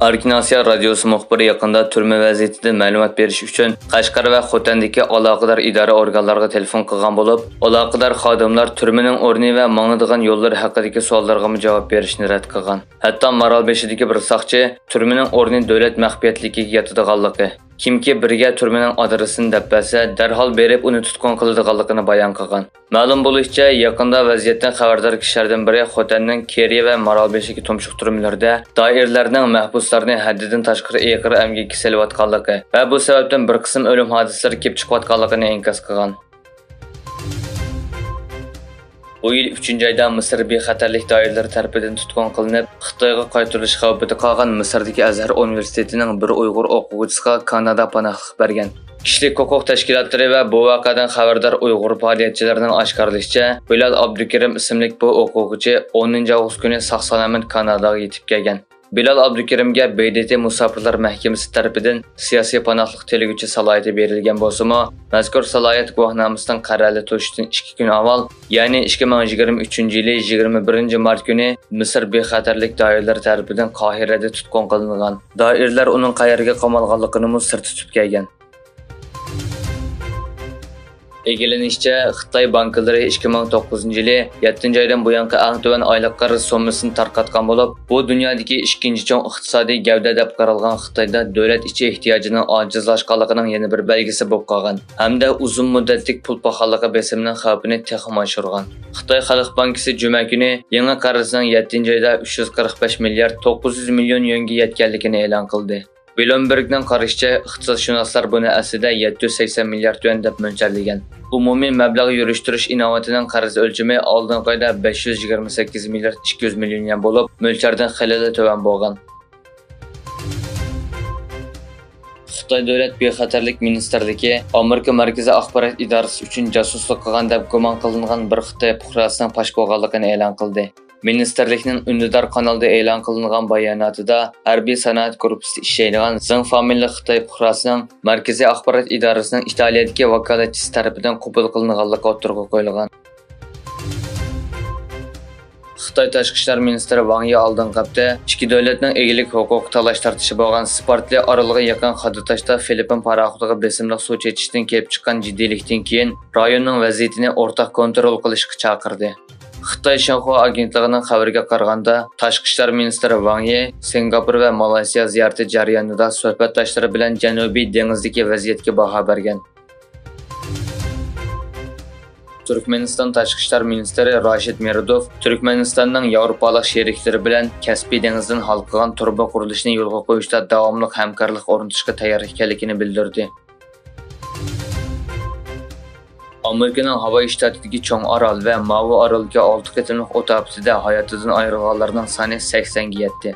Arkinasiya radiosi muxbiri yaqında turma vaziyatidan ma'lumot berish uchun Qashqar va Xotandagi aloqador idora organlariga telefon qilgan bo'lib, aloqador xodimlar turmaning o'rni va mangadigan yo'llar haqidagi savollarga javob berishni rad qilgan. Hatto Maralbeshidagi bir soqchi turmaning o'rni davlat maxfiyatligiga yotadiganligi, kimki birga turmaning adresini deb bersa, darhol berib uni tutqun qiladiganligini bayon qilgan. Ma'lum bo'lishicha, yaqinda vaziyatdan xabardor kishilardan biri Xotanning Keriya va Maralbeshidagi tumshuq turmalarda doirlarning mahbuslarni haddidan tashqari eg'ir emgakka selayotganligi va bu sababdan bir qism o'lim hodisalari kelib chiqayotganligini inkos qilgan. Bu yil 3-oyda Misr bexatarlik doiralari tomonidan tutqun qilinib, Xitoyga qaytarilish xavfida qolgan Misrdagi Azhar universitetining bir Uyg'ur o'quvchisiga Kanada panohlik bergan. Kishilik huquq tashkilotlari va bu voqeadan xabardor Uyg'ur faoliyatchilarining oshkorlashicha, Bilal Abdukarim ismli bu o'quvchi 10-avgust kuni sog'-salomat Kanadaga yetib kelgan. Bilal Abdukarimga BDT Musofirlar mahkamasi tomonidan siyosiy panohlik tilaguvchi salohiyati berilgan bo'lsa-mu, mazkur salohiyat guvohnomasidan qarorli to'shishdan 2 kun avval, ya'ni 2023-yili 21-mart kuni Misr bexatarlik doiralari tomonidan Qohirada tutqun qilingan. Doiralar uning qayerga qamalganligini sir tutib kelgan. Egilenishicha, Xitoy banklari 2009-yili 7-oydan buyangi eng tuvan oylik qarz summasini tarqatgan bo'lib, bu dunyodagi ikkinchi chong iqtisodiy gavda deb qaralgan Xitoyda davlat ichi ehtiyojining ojizlashganligining yana bir belgisi bo'lib qolgan, hamda uzun muddatlik pul paxalligi besimning xavfini texmo oshirgan. Xitoy Xalq bankisi juma kuni yangi qarzning 7-oyda 345 milliard 900 million yuanga yetganligini e'lon qildi. Bloombergning qarashicha, iqtisodshunoslar buni aslida 780 milliard yuan deb mo'ljallagan. Umumiy mablag' yurishtirish innovatining qarz o'lchami oldingi oyda 528 milliard 200 million yuan bo'lib, mo'ljardan xilali to'van bo'lgan. Xitoy davlat bexatarlik ministrligi Amerika Markaziy axborot idorasi uchun josuslik qilgan deb gumon qilingan bir Xitoy fuqarosining fosh bo'lganligini e'lon qildi. Ministerlikning Undidor kanalida e'lon qilingan bayonotida harbiy sanoat korpusida ishlaydigan Zeng familiyali Xitoy fuqarosining Markaziy axborot idorasining Italiyadagi vakolatchisi tomonidan qabul qilinganligi o'tirg'a qo'yilgan. Xitoy Tashqi ishlar ministri Wang Yi oldingi hafta ikki davlatning egilik huquqi talash tartishi bo'lgan Sportli orolga yaqin Xadutashda Filippin paraxodiga besimli suv chechishdan kelib chiqqan jiddiylikdan keyin rayonning vaziyatini o'rtaq kontrol qilishga chaqirdi. Xitoy Shinhua agentligining xabariga qaraganda, Tashqi ishlar ministri Wang Yi Singapur va Malayziya ziyorati jarayonida suhbatdoshlari bilan Janubiy dengizdagi vaziyatga baho bergan. Turkmeniston Tashqi ishlar ministri Rashid Meredov Turkmenistonning Yevropalik sheriklari bilan Kaspiy dengizidan halqagan turba qurilishini yo'lga qo'yishda davomli hamkorlik o'rnatishga tayyor ekanligini bildirdi. Amerikaning Havoy shtatidagi Cho'ng orol va Mavi oroliga 6 qatimliq o'tobusida hayotidan ayrilganlarning soni 80 ga yetdi.